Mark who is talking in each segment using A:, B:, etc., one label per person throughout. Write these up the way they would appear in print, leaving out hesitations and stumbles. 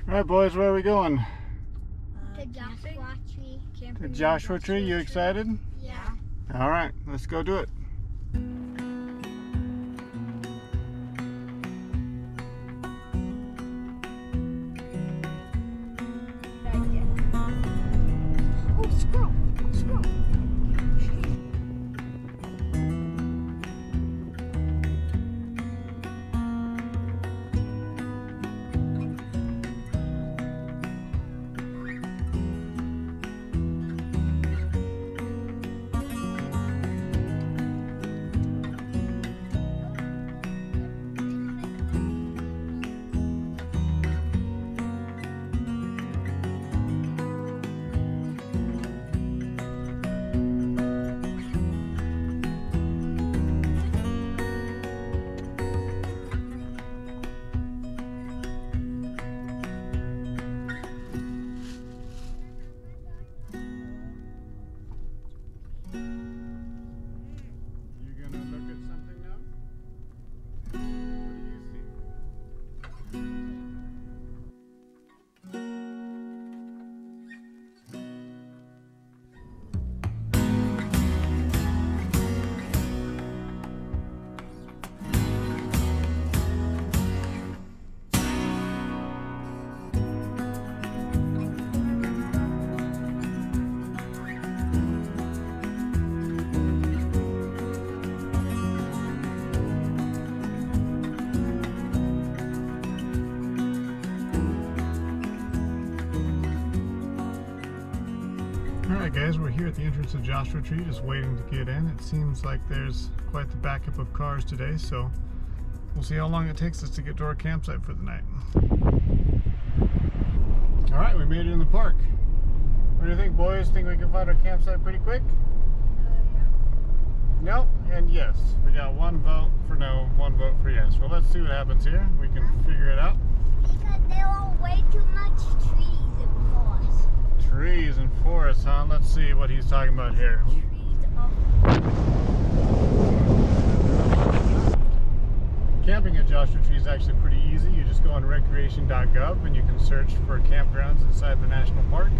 A: All right, boys, where are we going?
B: The Joshua Tree.
A: The Joshua Tree. You excited?
B: Yeah.
A: All right, let's go do it.
B: Oh, squirrel! Squirrel!
A: You gonna look at something now? What do you see? Alright guys, we're here at the entrance of Joshua Tree, just waiting to get in. It seems like there's quite the backup of cars today, so we'll see how long it takes us to get to our campsite for the night. Alright, we made it in the park. What do you think, boys? Think we can find our campsite pretty quick? No and yes. We got one vote for no, one vote for yes. Well, let's see what happens here. We can figure it out.
B: Because there are way too much trees and forests.
A: Trees and forests, huh? Let's see what he's talking about here. Camping at Joshua Tree is actually pretty easy. You just go on recreation.gov and you can search for campgrounds inside the national park.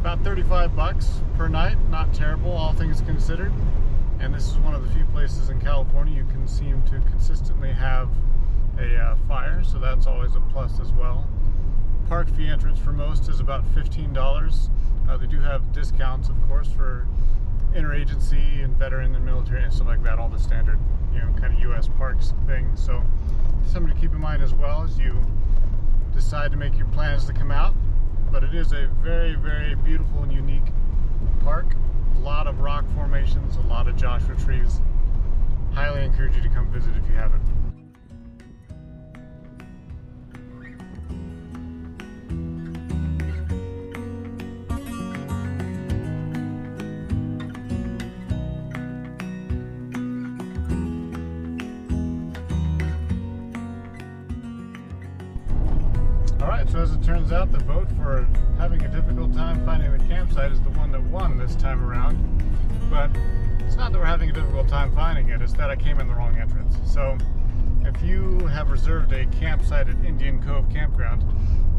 A: About $35 per night, not terrible, all things considered. And this is one of the few places in California you can seem to consistently have a fire, so that's always a plus as well. Park fee entrance for most is about $15. They do have discounts, of course, for interagency and veteran and military and stuff like that, all the standard, kind of U.S. parks things. So something to keep in mind as well as you decide to make your plans to come out. But it is a very, very beautiful and unique park. A lot of rock formations, a lot of Joshua trees. Highly encourage you to come visit if you haven't. Alright, so as it turns out, the vote for having a difficult time finding the campsite is the one that won this time around. But it's not that we're having a difficult time finding it, it's that I came in the wrong entrance. So if you have reserved a campsite at Indian Cove Campground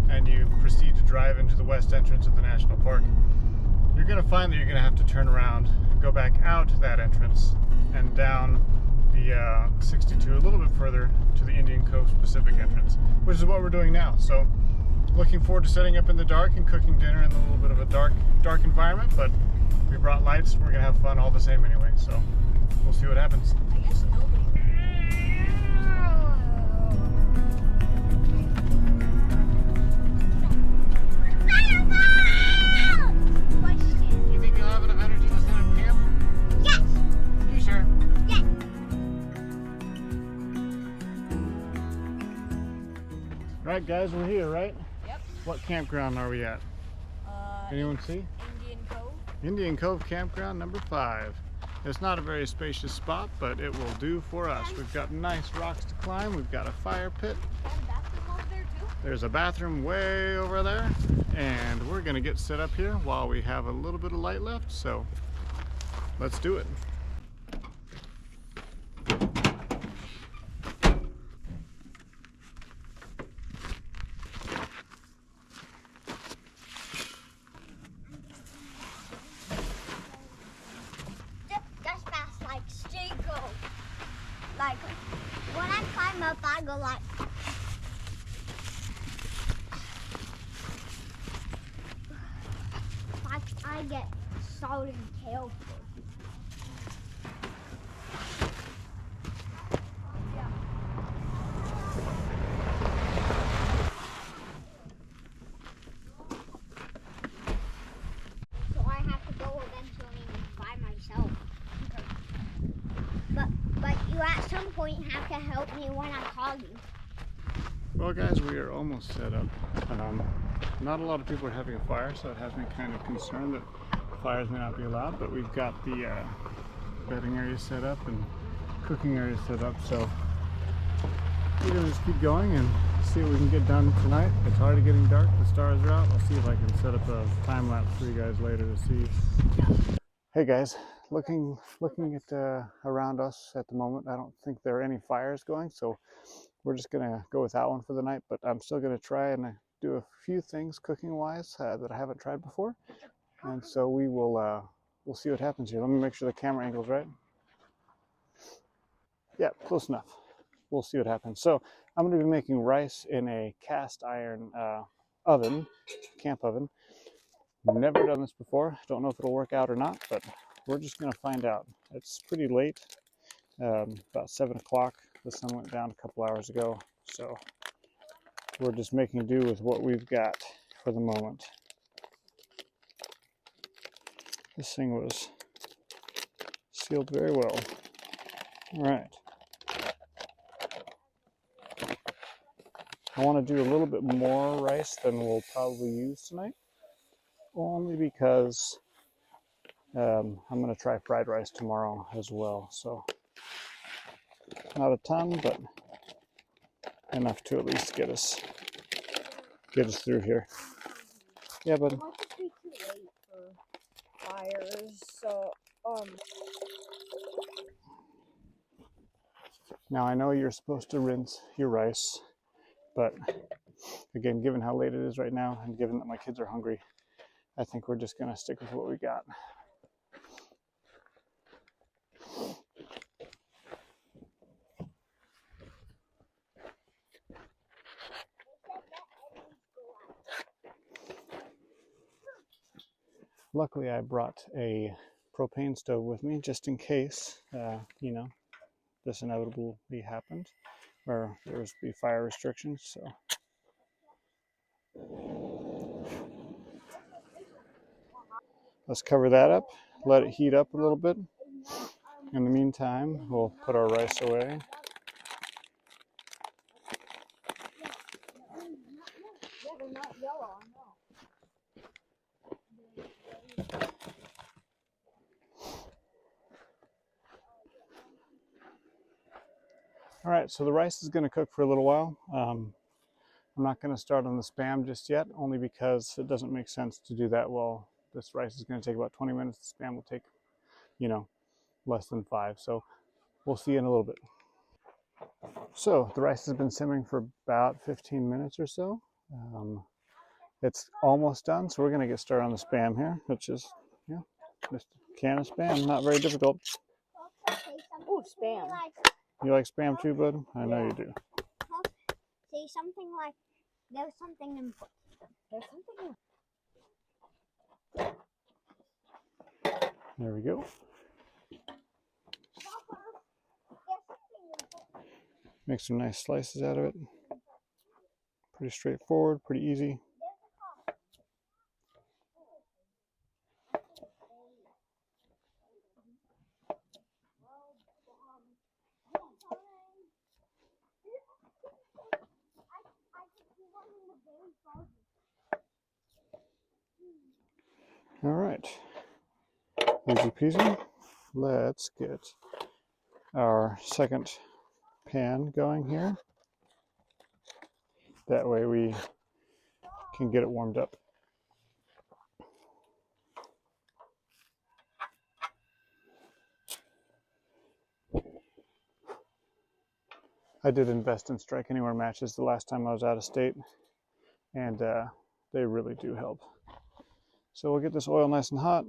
A: and you proceed to drive into the west entrance of the national park, you're going to find that you're going to have to turn around, go back out that entrance and down the 62 a little bit further to the Indian Cove specific entrance, which is what we're doing now. So looking forward to setting up in the dark and cooking dinner in a little bit of a dark environment, but we brought lights. We're gonna have fun all the same anyway, so we'll see what happens.
B: I guess nobody.
A: You think you'll have enough energy to set up camp?
B: Yes!
A: You sure?
B: Yes!
A: Right guys, we're here, right?
C: Yep.
A: What campground are we at? Anyone see?
C: Indian Cove.
A: Indian Cove Campground number 5. It's not a very spacious spot, but it will do for us. We've got nice rocks to climb. We've got a fire pit.
C: And a bathroom over there too.
A: There's a bathroom way over there. And we're gonna get set up here while we have a little bit of light left. So let's do it.
B: I get salt and kale for? So I have to go eventually by myself. But you at some point have to help me when I call you.
A: Well guys, we are almost set up. Not a lot of people are having a fire, so it has me kind of concerned that fires may not be allowed, but we've got the bedding area set up and cooking area set up, so we're gonna just keep going and see what we can get done tonight. It's already getting dark, the stars are out. I'll see if I can set up a time lapse for you guys later to see. Hey guys, looking at around us at the moment, I don't think there are any fires going, so we're just gonna go with that one for the night, but I'm still gonna try and do a few things cooking wise that I haven't tried before, and so we will we'll see what happens here. Let me make sure the camera angle's right. Yeah, close enough. We'll see what happens. So I'm going to be making rice in a cast iron oven, camp oven. Never done this before. Don't know if it'll work out or not, but we're just going to find out. It's pretty late, about 7 o'clock. The sun went down a couple hours ago, so we're just making do with what we've got for the moment. This thing was sealed very well. All right. I want to do a little bit more rice than we'll probably use tonight, only because I'm going to try fried rice tomorrow as well. So not a ton, but enough to at least get us through here. Yeah, but
C: It might just be too late for fires, so
A: now I know you're supposed to rinse your rice, but again, given how late it is right now and given that my kids are hungry, I think we're just going to stick with what we got. Luckily, I brought a propane stove with me just in case, you know, this inevitably happened, or there was be fire restrictions. So let's cover that up, let it heat up a little bit. In the meantime, we'll put our rice away.
C: yeah, they're not yellow.
A: All right, so the rice is going to cook for a little while. I'm not going to start on the Spam just yet, only because it doesn't make sense to do that while this rice is going to take about 20 minutes. The Spam will take, you know, less than 5. So we'll see in a little bit. So the rice has been simmering for about 15 minutes or so. It's almost done, so we're going to get started on the Spam here, which is, yeah, just a can of Spam, not very difficult.
C: Oh, Spam.
A: You like Spam too, bud? I know you do.
B: Say something like, there's something important.
C: There's something.
A: There we go. Make some nice slices out of it. Pretty straightforward, pretty easy. All right, easy peasy. Let's get our second pan going here. That way we can get it warmed up. I did invest in Strike Anywhere matches the last time I was out of state, and they really do help. So we'll get this oil nice and hot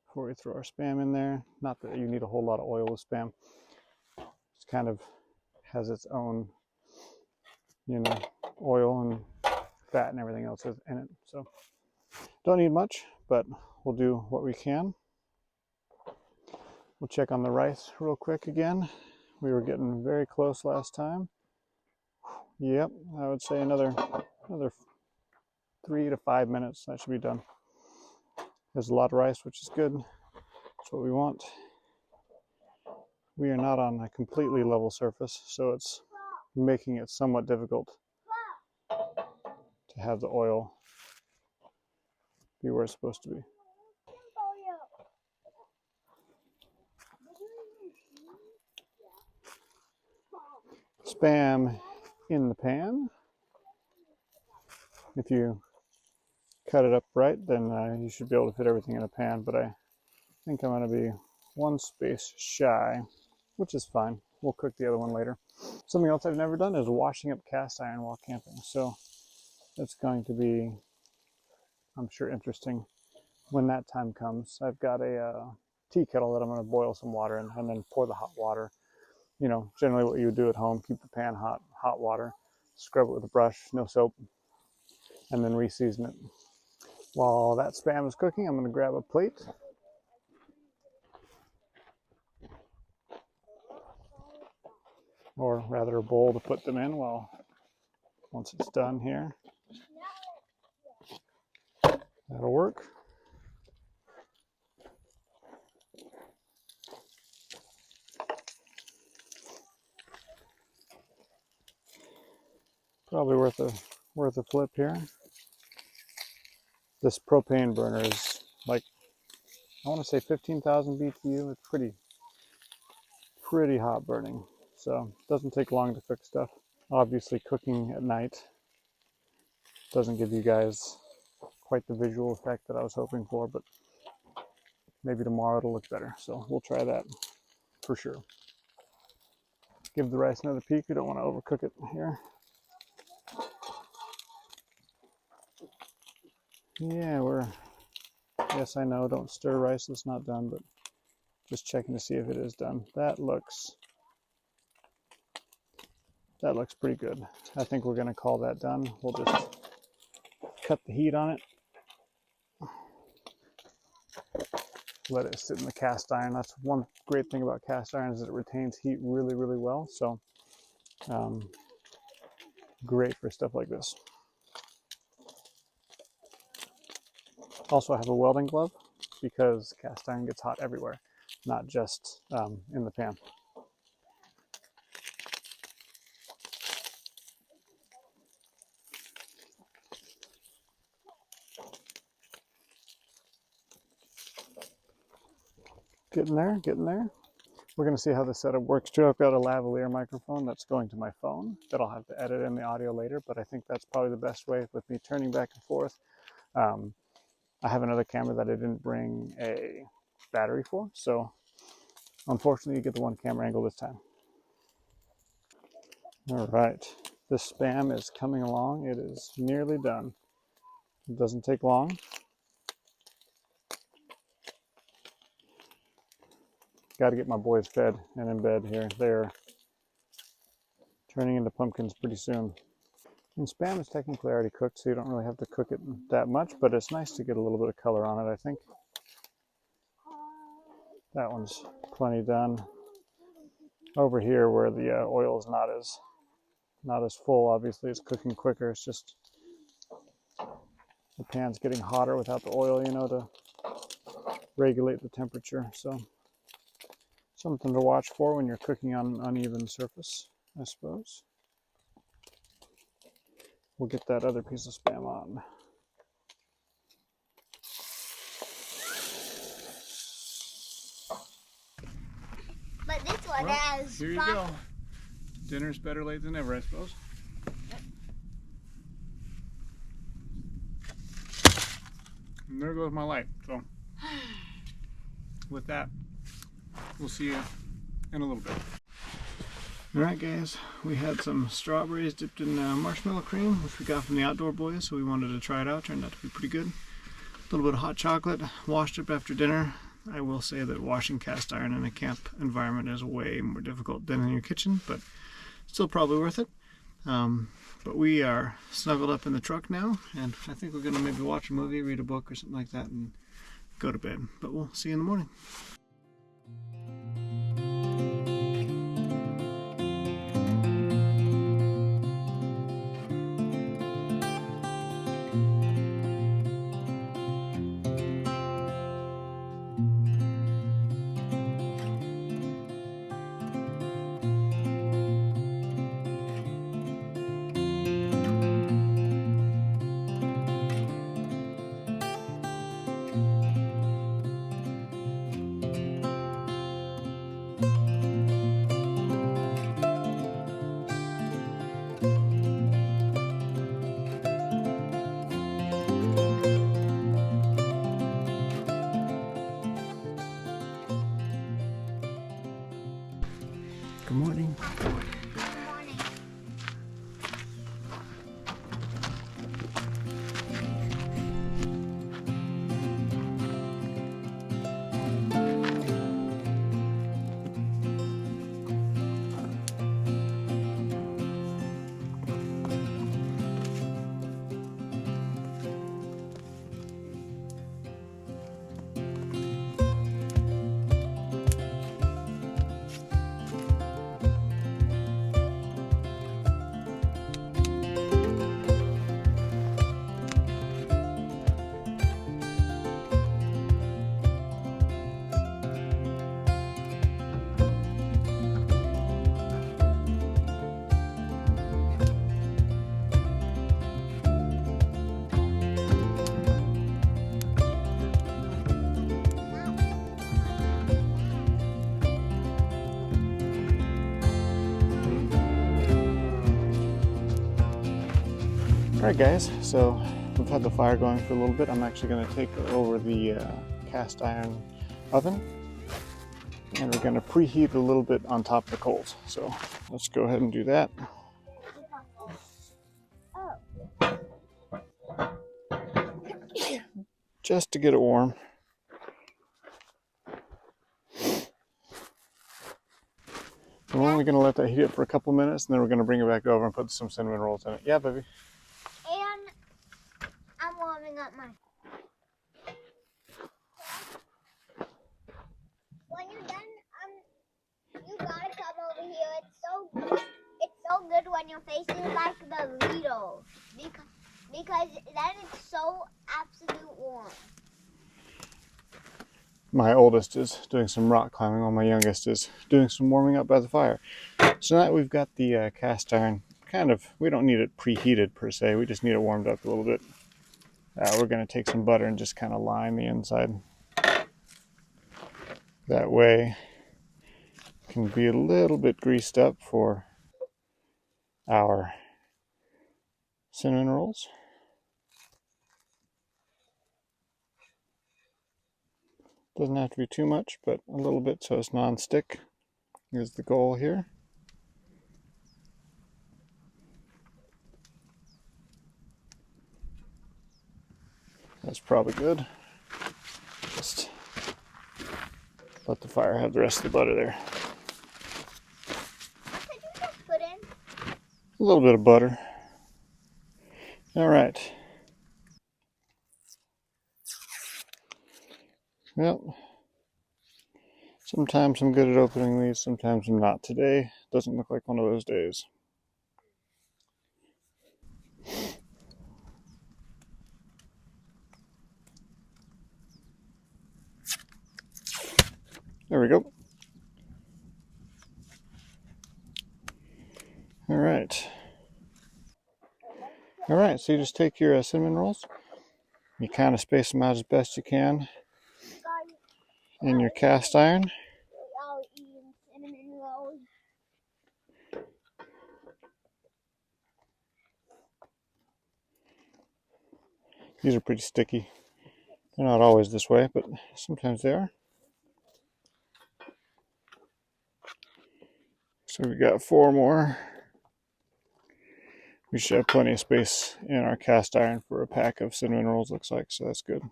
A: before we throw our Spam in there. Not that you need a whole lot of oil with Spam. It kind of has its own, you know, oil and fat and everything else in it. So don't need much, but we'll do what we can. We'll check on the rice real quick again. We were getting very close last time. Yep, I would say another 3 to 5 minutes. That should be done. There's a lot of rice, which is good. That's what we want. We are not on a completely level surface, so it's making it somewhat difficult to have the oil be where it's supposed to be. Spam in the pan. If you cut it up right, then you should be able to fit everything in a pan, but I think I'm going to be one space shy, which is fine. We'll cook the other one later. Something else I've never done is washing up cast iron while camping, so it's going to be, I'm sure, interesting when that time comes. I've got a tea kettle that I'm going to boil some water in and then pour the hot water. You know, generally what you would do at home, keep the pan hot water, scrub it with a brush, no soap, and then re-season it. While that spam is cooking, I'm going to grab a plate. Or rather a bowl to put them in once it's done here. That'll work. Probably worth a flip here. This propane burner is like, I want to say 15,000 BTU. It's pretty hot burning, so it doesn't take long to cook stuff. Obviously cooking at night doesn't give you guys quite the visual effect that I was hoping for, but maybe tomorrow it'll look better, so we'll try that for sure. Give the rice another peek. We don't want to overcook it here. Yeah, yes, I know, don't stir rice that's not done, but just checking to see if it is done. That looks pretty good. I think we're going to call that done. We'll just cut the heat on it. Let it sit in the cast iron. That's one great thing about cast iron, is that it retains heat really, really well. So great for stuff like this. Also, I have a welding glove because cast iron gets hot everywhere, not just in the pan. Getting there. We're going to see how the setup works too. I've got a lavalier microphone that's going to my phone that I'll have to edit in the audio later, but I think that's probably the best way with me turning back and forth. I have another camera that I didn't bring a battery for, so unfortunately you get the one camera angle this time. All right, this spam is coming along. It is nearly done. It doesn't take long. Got to get my boys fed and in bed here. They're turning into pumpkins pretty soon. And spam is technically already cooked, so you don't really have to cook it that much, but it's nice to get a little bit of color on it, I think. That one's plenty done. Over here where the oil is not as full, obviously it's cooking quicker. It's just the pan's getting hotter without the oil, you know, to regulate the temperature. So something to watch for when you're cooking on an uneven surface, I suppose. We'll get that other piece of spam on.
B: But this one has
A: Here you go. Dinner's better late than never, I suppose. And there goes my light. So with that, we'll see you in a little bit. Alright guys, we had some strawberries dipped in marshmallow cream, which we got from the Outdoor Boys, so we wanted to try it out. Turned out to be pretty good. A little bit of hot chocolate, washed up after dinner. I will say that washing cast iron in a camp environment is way more difficult than in your kitchen, but still probably worth it. But we are snuggled up in the truck now, and I think we're gonna maybe watch a movie, read a book or something like that, and go to bed. But we'll see you in the morning. Good morning. Alright guys, so we've had the fire going for a little bit. I'm actually going to take over the cast iron oven, and we're going to preheat a little bit on top of the coals. So let's go ahead and do that. Just to get it warm. We're only going to let that heat up for a couple minutes, and then we're going to bring it back over and put some cinnamon rolls in it. Yeah, baby?
B: And I'm warming up my... When you're done, you gotta come over here. It's so good when you're facing like the Lido. Because then it's so absolute warm.
A: My oldest is doing some rock climbing while my youngest is doing some warming up by the fire. So now that we've got the cast iron, we don't need it preheated per se, we just need it warmed up a little bit. We're going to take some butter and just kind of line the inside. That way it can be a little bit greased up for our cinnamon rolls. Doesn't have to be too much, but a little bit so it's non-stick is the goal here. That's probably good. Just let the fire have the rest of the butter there.
B: Could you just put in
A: A little bit of butter. All right. Well, sometimes I'm good at opening these, sometimes I'm not. Today doesn't look like one of those days. There we go. All right. All right, so you just take your cinnamon rolls, you kind of space them out as best you can in your cast iron.
B: cinnamon rolls?
A: These are pretty sticky. They're not always this way, but sometimes they are. So we got 4 more. We should have plenty of space in our cast iron for a pack of cinnamon rolls, looks like, so that's good.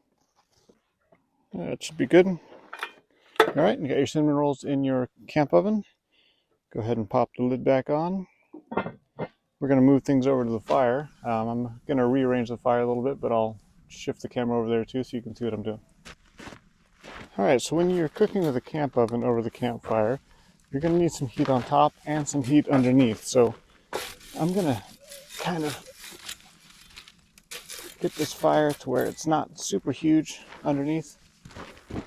A: That should be good. All right, you got your cinnamon rolls in your camp oven. Go ahead and pop the lid back on. We're we're going to move things over to the fire. I'm going to rearrange the fire a little bit, but I'll shift the camera over there too so you can see what I'm doing. Alright, so when you're cooking with a camp oven over the campfire, you're going to need some heat on top and some heat underneath. So I'm going to kind of get this fire to where it's not super huge underneath. And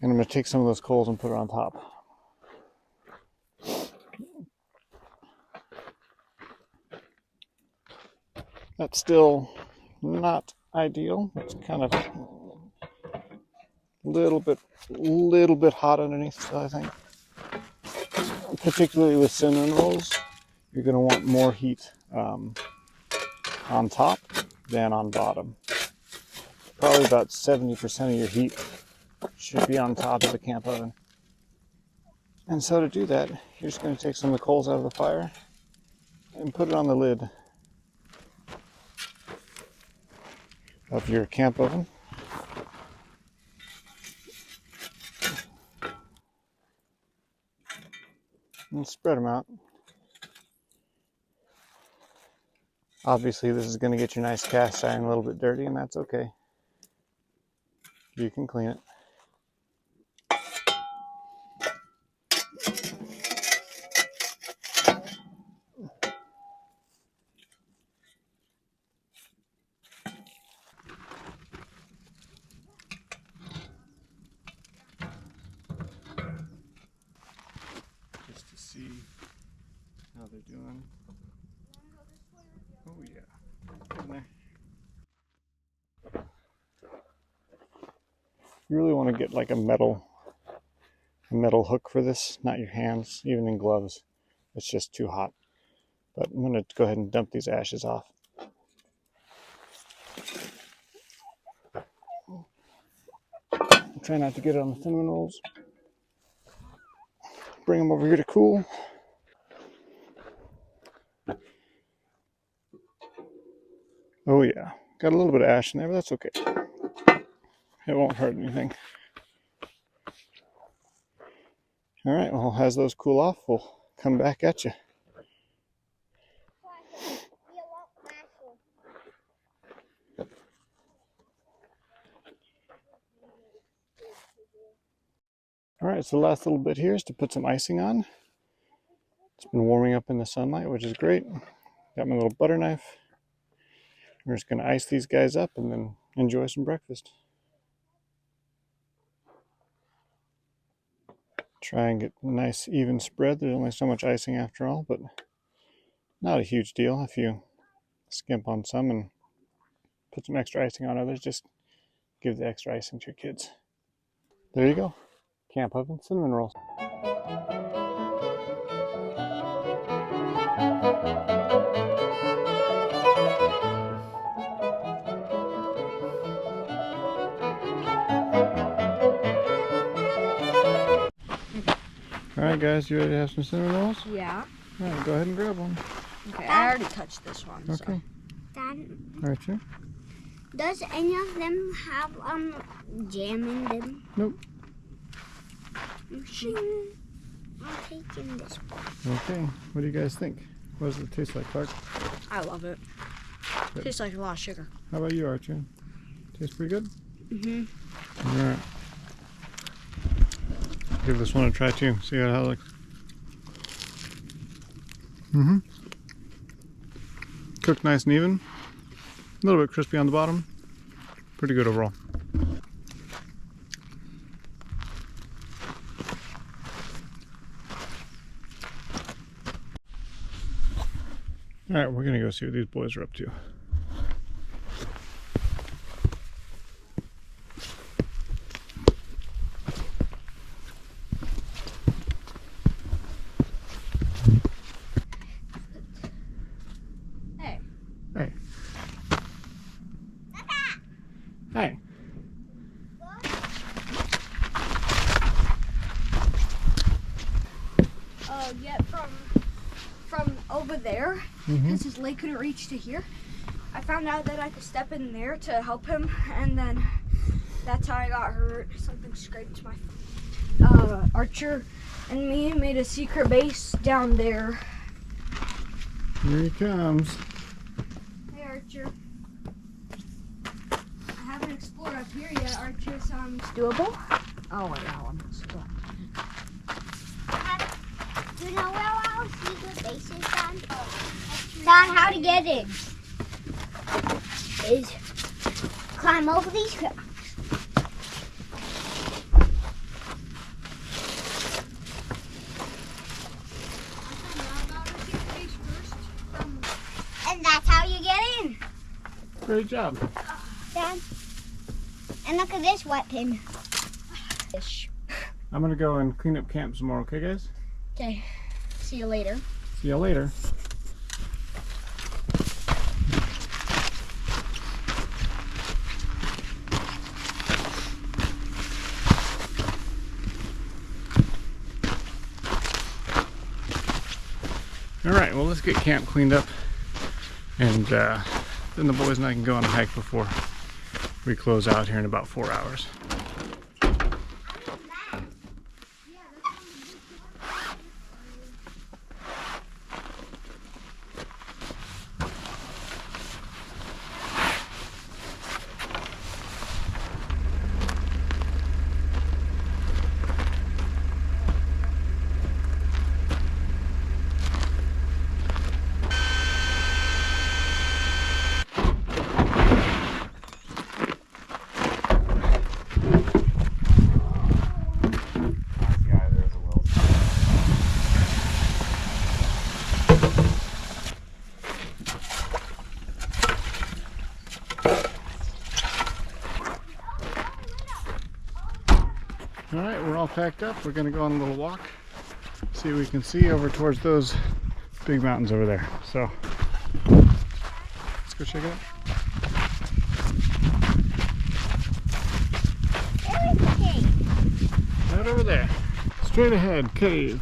A: I'm going to take some of those coals and put it on top. That's still not ideal. It's kind of a little bit hot underneath still, I think. Particularly with cinnamon rolls, you're going to want more heat on top than on bottom. Probably about 70% of your heat should be on top of the camp oven. And so to do that, you're just going to take some of the coals out of the fire and put it on the lid of your camp oven. And spread them out. Obviously this is going to get your nice cast iron a little bit dirty, and that's okay. You can clean it. Just to see how they're doing. Oh yeah, in there. You really want to get like a metal hook for this, not your hands, even in gloves. It's just too hot. But I'm going to go ahead and dump these ashes off. Try not to get it on the cinnamon rolls. Bring them over here to cool. Oh yeah, got a little bit of ash in there, but that's okay. It won't hurt anything. All right, well, as those cool off, we'll come back at you. All right, so the last little bit here is to put some icing on. It's been warming up in the sunlight, which is great. Got my little butter knife. We're just going to ice these guys up and then enjoy some breakfast. Try and get a nice even spread. There's only so much icing after all, but not a huge deal. If you skimp on some and put some extra icing on others, just give the extra icing to your kids. There you go. Camp oven cinnamon rolls. Alright guys, you ready to have some cinnamon rolls?
C: Yeah.
A: Alright, go ahead and grab one.
C: Okay, I already touched this one.
A: Okay.
B: Dad,
A: Alright, sure.
B: does any of them have jam in them?
A: Nope.
B: I'm taking this one.
A: Okay, what do you guys think? What does it taste like, Clark?
C: I love it.
A: Good.
C: Tastes like a lot of sugar.
A: How about you, Archie? Tastes pretty good?
C: Mm-hmm.
A: Alright. Give this one a try too. See how it looks. Mm-hmm. Cooked nice and even. A little bit crispy on the bottom. Pretty good overall. Alright, we're gonna go see what these boys are up to.
C: Hey.
A: Hey. Hey.
C: Get from over there, because his leg couldn't reach to here. I found out that I could step in there to help him, and then that's how I got hurt. Something scraped my Archer and me made a secret base down there.
A: Here he comes.
C: Hey, Archer. I haven't explored up here yet. Archer sounds doable. Oh, wait, that one.
B: Do you know where our secret base is, Don? Don, how to get in is climb over these rocks. And that's how you get in.
A: Great job.
B: Dad. And look at this weapon.
A: I'm gonna go and clean up camp some more, okay guys?
C: Okay. See you later.
A: See you later. Alright, well let's get camp cleaned up and then the boys and I can go on a hike before we close out here in about 4 hours. Alright, we're all packed up. We're going to go on a little walk. See what we can see over towards those big mountains over there. So, let's go check it out.
B: Where is the cave?
A: Right over there. Straight ahead, cave.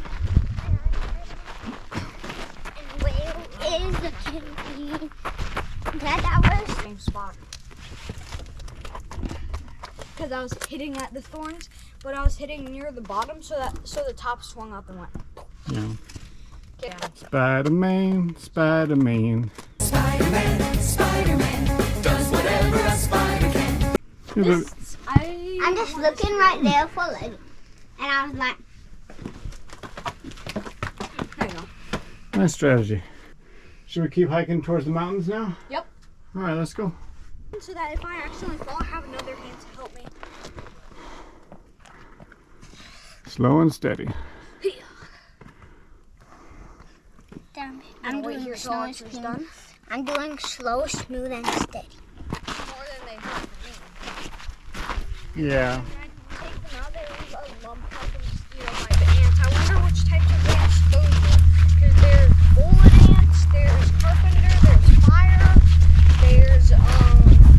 B: And where is the cave? That was
C: Same spot. Because I was hitting at the thorns, but I was hitting near the bottom, so the top swung up and went.
A: Yeah.
C: Okay.
A: Spider-Man, Spider-Man.
D: Spider-Man, Spider-Man, does whatever a spider can.
B: I'm just looking right there for it. And I was like,
C: There you go.
A: Nice strategy. Should we keep hiking towards the mountains now?
C: Yep.
A: Alright, let's go.
C: So that if I accidentally fall, I have another hand to help me.
A: Slow and steady.
B: damn it.
C: I'm doing slow and smooth. Done.
B: I'm doing slow, smooth, and steady.
C: More than they have for me.
A: Yeah.
C: Now there's a lump of mosquito bite ants. I wonder which types of ants those are. Because there's bullet ants, there's carpenter, there's fire, there's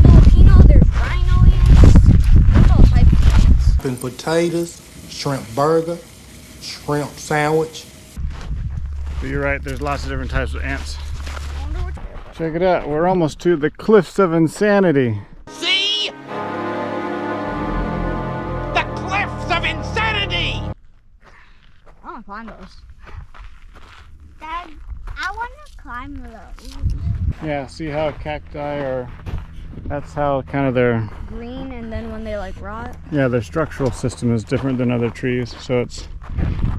C: Filipino, there's rhino ants. There's all types of ants.
E: And potatoes, shrimp burger, shrimp sandwich.
A: But you're right, there's lots of different types of ants.
C: I wonder which.
A: Check it out, we're almost to the Cliffs of Insanity.
D: See? The cliffs of insanity!
C: I want to climb those.
B: Dad, I want to climb those.
A: Yeah, see how cacti are, that's how kind of their,
C: Green, and then when they like rot.
A: yeah, their structural system is different than other trees. So it's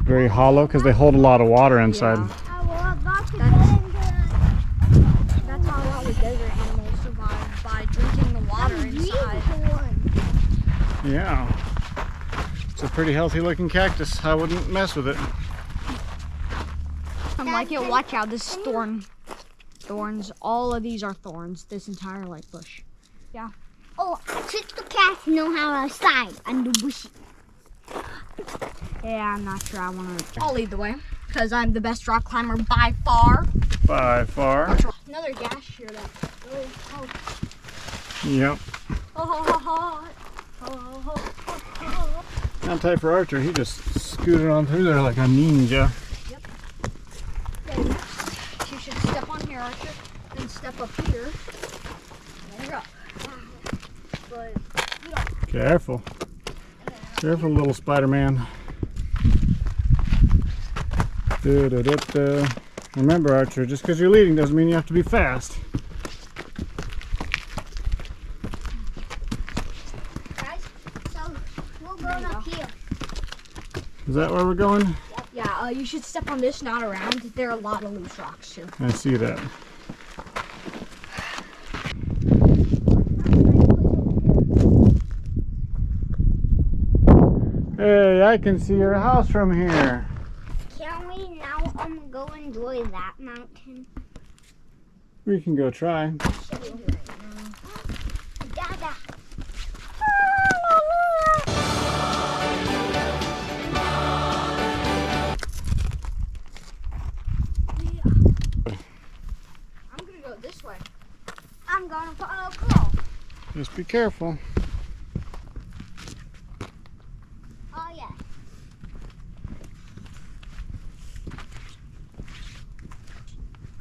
A: very hollow because they hold a lot of water inside.
C: Yeah.
B: I was about to get into
C: That's how a lot of desert animals survive, by drinking the water inside.
A: Yeah. It's a pretty healthy looking cactus. I wouldn't mess with it.
C: I'm like it. Watch out, this is thorn. Thorns. All of these are thorns. This entire like bush. Yeah.
B: Oh, just the cats know how to slide under bushy.
C: Yeah, I'm not sure I want to. I'll lead the way because I'm the best rock climber by far.
A: By far.
C: Another gash here that really helps.
A: Yep. Not tight for Archer. He just scooted on through there like a ninja.
C: Okay, next, you should step on here, Archer, and step up here. There you go. But you don't.
A: Careful. Careful, little Spider-Man. Da-da-da-da. Remember, Archer, just because you're leading doesn't mean you have to be fast.
B: Guys, so we're going up here.
A: Is that where we're going?
C: Yeah, you should step on this, not around. There are a lot of loose rocks too.
A: I see that. Hey, I can see your house from here.
B: Can we now go enjoy that mountain?
A: We can go try.
B: Dada.
C: I'm gonna go this way.
B: I'm gonna follow Carl.
A: Just be careful.
B: Oh yeah.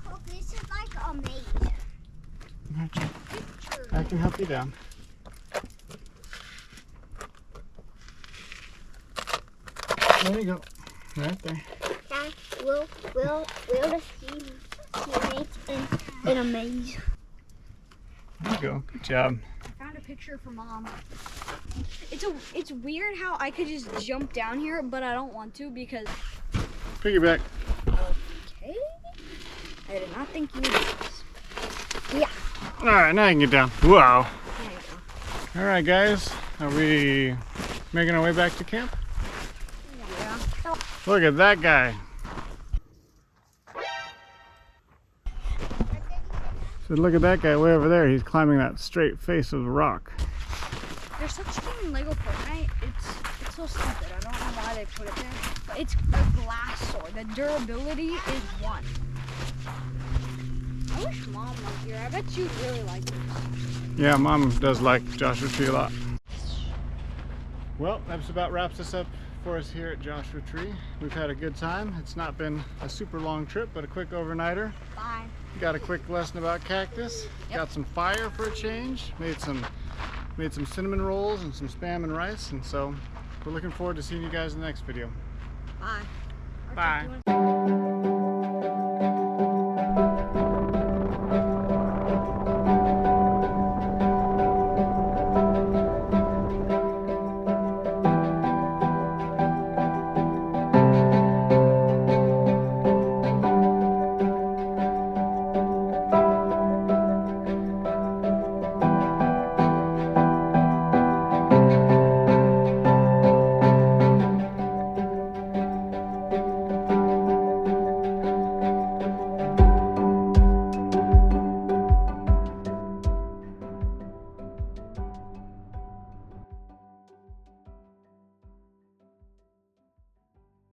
B: Carl, this is like a maze.
A: Archer, I can help you down. There you go. Right there.
B: Now we'll just see teammates in a maze.
A: There you go. Good job.
C: I found a picture for Mom. It's weird how I could just jump down here, but I don't want to because.
A: Piggyback.
C: Okay. I did not think you would do this. Yeah.
A: Alright, now you can get down. Wow.
C: There you go.
A: Alright, guys. Are we making our way back to camp?
C: Yeah.
A: Look at that guy. So look at that guy way over there. He's climbing that straight face of the rock.
C: There's such a thing in Lego Fortnite. It's so stupid. I don't know why they put it there. But it's a glass sword. The durability is 1. I wish Mom was here. I bet you'd really like this.
A: Yeah, Mom does like Joshua Tree a lot. Well, that just about wraps us up for us here at Joshua Tree. We've had a good time. It's not been a super long trip, but a quick overnighter.
C: Bye.
A: Got a quick lesson about cactus.
C: Yep.
A: Got some fire for a change. Made some cinnamon rolls and some Spam and rice. And so we're looking forward to seeing you guys in the next video.
C: Bye.
A: Bye.